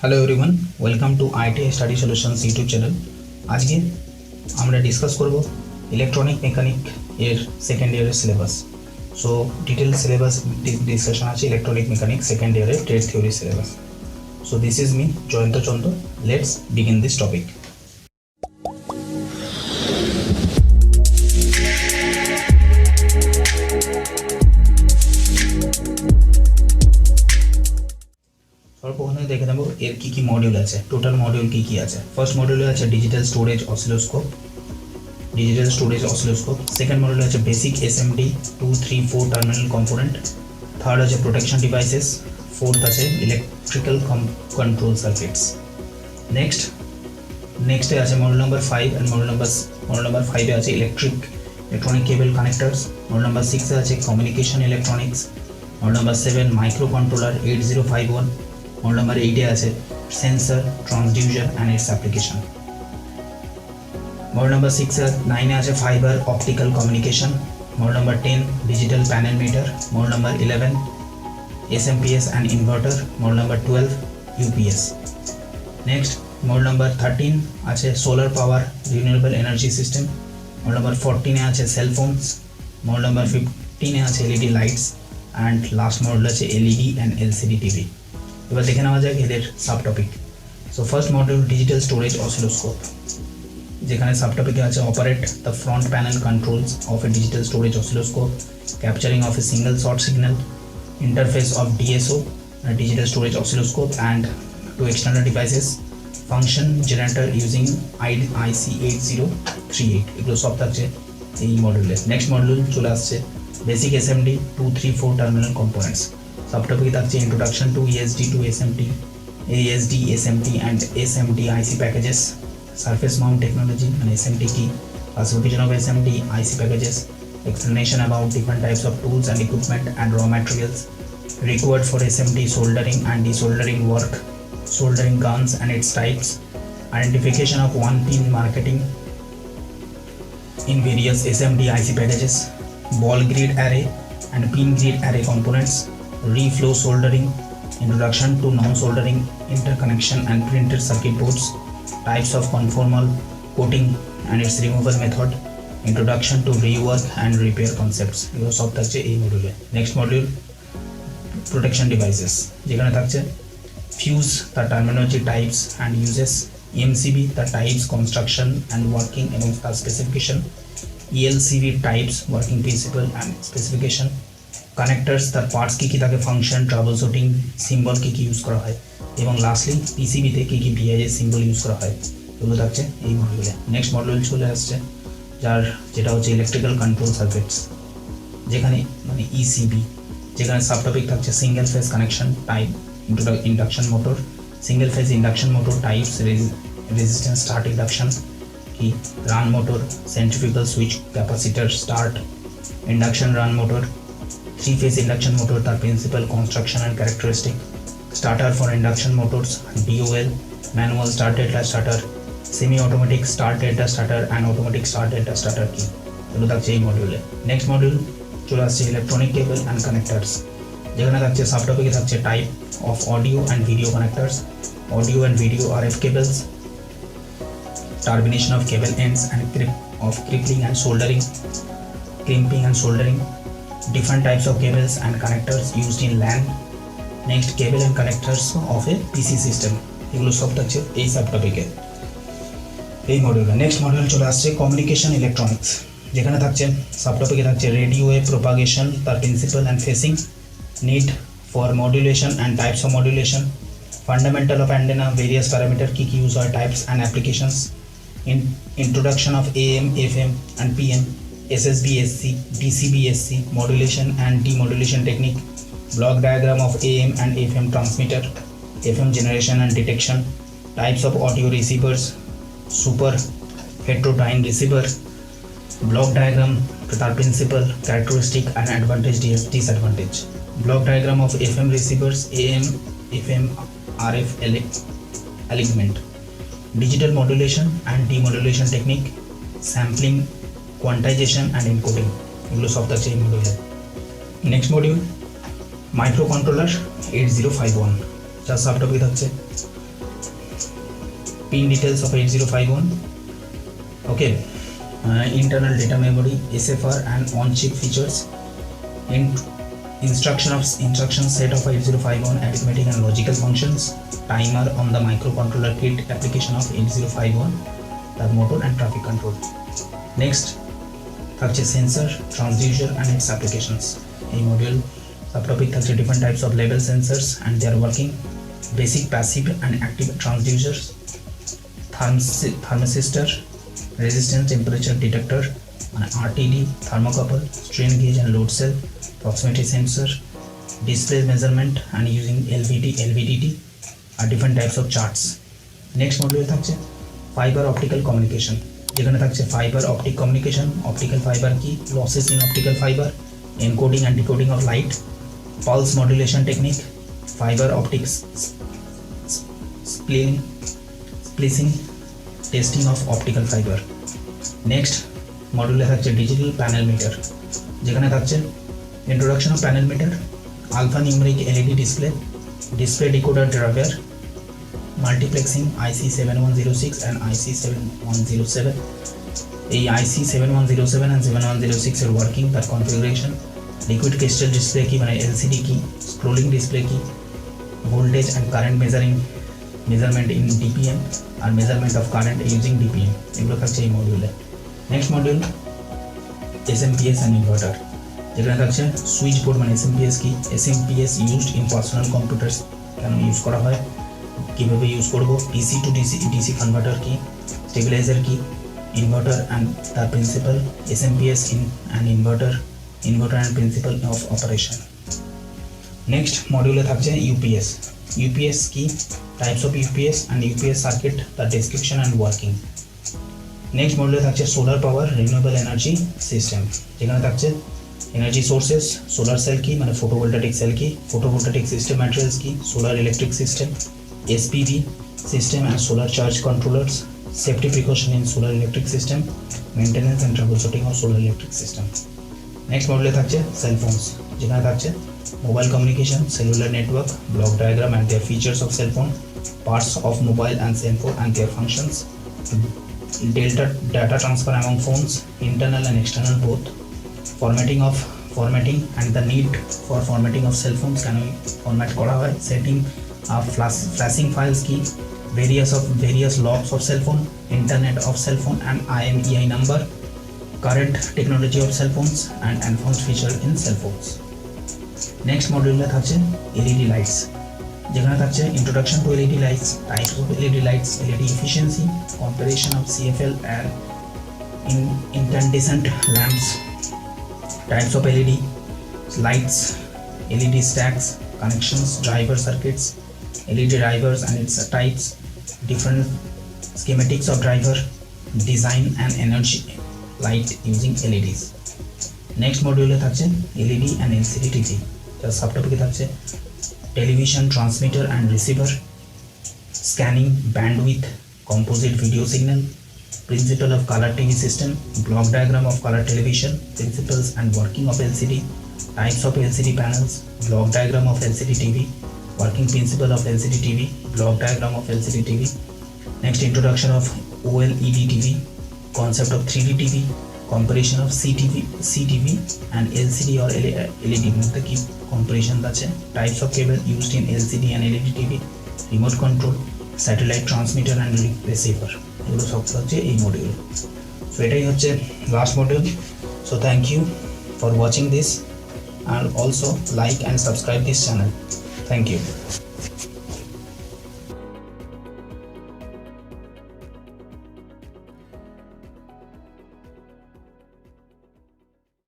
Hello everyone, welcome to IT study solutions YouTube channel. আজকে আমরা discuss করব electronic mechanic এর সেকেন্ড ইয়ারের syllabus. So detail syllabus discussion আছে ইলেকট্রনিক মেকানিক সেকেন্ড ইয়ারের trade theory syllabus. So this is me Jayanta Chandra. Let's begin this topic. সর্বপ্রথমে দেখে নেব এর কি মডিউল আছে, টোটাল মডিউল কি আছে। ফার্স্ট মডিউলে আছে ডিজিটাল স্টোরেজ অসিলোস্কোপ, সেকেন্ড মডিউলে আছে basic SMD 2, 3, 4 terminal component, third আছে প্রোটেকশন ডিভাইসেস, ফোর্থ আছে ইলেকট্রিক্যাল কন্ট্রোল সার্কিটস। নেক্সটে আছে module number 5 and module number 5 আছে electronic cable connectors, module number 6 আছে communication electronics, module number 7 microcontroller 8051, module number 8 আছে sensor transducer and its application. Module number 9 আছে fibre optical communication, module number 10 digital panel meter, module number 11 SMPS and inverter, module number 12 UPS। Next module number 13 আছে solar power renewable energy system, module number 14 আছে sell phones, module number 15 আছে LED lights and last module আছে LED and LCD TV. এবার দেখে নেওয়া যাক এদের sub topic. So first module digital storage oscilloscope, যেখানে সাব টপিকে আছে operate the front panel controls of A digital storage oscilloscope, capturing of a single short signal, interface of DSO digital storage oscilloscope and to external devices, function generator using IC 8038। এগুলো সব থাকছে এই মডিউলে। Next module চলে আসছে basic SMD 2, 3, 4 terminal components. Sub টপিকে থাকছে introduction to ESD to SMT, ASD, SMT and SMD IC packages, surface mount technology and SMT key, classification of SMD IC packages, explanation about different types of tools and equipment and raw materials required for SMD soldering and desoldering work, soldering guns and its types, identification of one-pin marketing in various SMD IC packages, ball grid array and pin grid array components, reflow soldering, introduction to non-soldering interconnection and printed circuit boards, types of conformal coating and its removal method, introduction to rework and repair concepts। এগুলো সব থাকছে এই মডিউলে। Next module protection devices, যেখানে থাকছে fuse তার terminology types and uses, MCB তার types construction and working এবং তার specification, ELCB types working principal and specification, connectors তার পার্টস কী থাকে, ফাংশন, ট্রাবল শুটিং, সিম্বল কী ইউজ করা হয়, এবং লাস্টলি PCBতে কী BIS সিম্বল ইউজ করা হয়। এগুলো থাকছে এই মডিউলে। নেক্সট মডিউল চলে আসছে যেটা হচ্ছে ইলেকট্রিক্যাল কন্ট্রোল সার্কিটস, যেখানে ECB, যেখানে সাব টপিক থাকছে single phase connection type, induction motor, single phase induction motor types, resistance start induction কি, run motor, centrifugal switch, capacitor start, induction run motor, 3-phase induction motor, তার principal construction and characteristic, starter for induction motors, DOL, manual start delta starter, semi-automatic start delta starter and automatic start delta starter কি, এগুলো থাকছে এই মডিউলে। Next module চলে আসছে electronic cable and connectors, যেখানে থাকছে সাব টপিকে থাকছে type of audio and video connectors, audio and video RF cables, termination of cable ends and crimping and soldering, different types of cables and connectors used in LAN, next cable and connectors of a PC system। এগুলো সব থাকছে এই sub টপিকে এই মডিউলে। Next module চলে আসছে communication electronics, যেখানে থাকছে সাব টপিকে থাকছে রেডিও ওয়েভ প্রোপাগেশন, তার principle and facing, need for modulation and types of modulation, fundamental of antenna, various parameter কী ইউজ হয়, types and applications, introduction of AM, FM and PM, SSB-SC, DCB-SC, modulation and demodulation technique, block diagram of AM and FM transmitter, FM generation and detection, types of audio receivers, super heterodyne receiver, block diagram, principal, characteristic and advantage, disadvantage, block diagram of FM receivers, AM, FM, RF alignment, digital modulation and demodulation technique, sampling, quantization and encoding। এগুলো সব থাকছে এই মডিউলে। Next module micro controller 8051, যার sub topic থাকছে pin details of 8051. Okay, internal data memory, SFR and on-chip features, instruction set of 8051, arithmetic and logical functions, timer on the microcontroller kit, application of 8051, তার motor and traffic control. Next থাকছে sensor, transducer and its applications. এই module subtopic থাকছে different types of label sensors and their working, basic, passive and active transducers, thermistor, resistance temperature detector, RTD, thermocouple, strain gauge and load cell, proximity sensor, display measurement and using LVDT are different types of charts. Next module থাকছে fiber optical communication, যেখানে থাকছে fiber optic communication, optical fiber কি, losses in optical fiber, encoding and decoding of light, pulse modulation technique, fiber optics splicing, testing of optical fiber. Next module থাকছে digital panel meter, যেখানে থাকছে introduction of panel meter, alphanumeric LED display decoder driver, multiplexing IC7106 and IC7107. এই IC7107 and 7106 এর working, তার configuration, liquid crystal display কি মানে LCD কি, scrolling display কি, voltage and current measurement in DPM R measurement of current using DPM, এগুলো থাকছে এই মডিউলে। Next module SMPS and inverter, যেখানে থাকছে সুইচ বোর্ড মানে SMPS কি, SMPS used in personal computers কেন ইউজ করা হয়, কিভাবে ইউজ করব, DC to DC কনভার্টার কি, স্টেবিলাইজার কি, ইনভার্টার অ্যান্ড তার principal, SMPS in and inverter and principle of operation. Next মডিউলে থাকছে UPS কি, types of UPS and UPS circuit, তার ডেসক্রিপশন অ্যান্ড ওয়ার্কিং। নেক্সট মডিউলে থাকছে solar power renewable energy system, যেখানে থাকছে এনার্জি সোর্সেস, সোলার সেল কি মানে ফটোভোল্টাইক সেল কি, ফটোভোল্টাইক সিস্টেম ম্যাটেরিয়ালস কি, solar electric system, SPV system and solar charge controllers, safety precaution in solar electric system, maintenance and troubleshooting of solar electric system. Next module থাকছে cell phones, যেখানে থাকছে mobile communication, cellular network, block diagram and their features of cell phone, parts of mobile and cell phone and their functions, data transfer among phones, internal and external both, formatting and the need for formatting of cell phones, কেন format করা হয়, setting flashing files key, various logs of cell phone, internet of cell phone and IMEI number, current technology of cell phones and advanced feature in cell phones. Next module থাকছে LED lights, যেখানে থাকছে introduction to LED lights, types of LED lights, LED efficiency, comparison of CFL and incandescent lamps, types of LED lights, LED stacks, connections, driver circuits, LED drivers and its types, different schematics of driver, design and energy light using LEDs. Next module থাকছে LED and LCD TV, যার সাবটপিকে থাকছে television transmitter and receiver, scanning bandwidth, composite video signal, principle of color TV system, block diagram of color television, principles and working of LCD, types of LCD panels, block diagram of LCD TV, working principle of LCD TV, block diagram of LCD TV. Next, introduction of OLED TV, concept of 3D TV, comparison of CTV and LCD or LED মধ্যে কি comparison আছে, types of cable used in LCD and LED TV, remote control, satellite transmitter and receiver, এগুলো সব হচ্ছে এই module. So এটাই হচ্ছে last module. So thank you for watching this and also like and subscribe this channel. Thank you.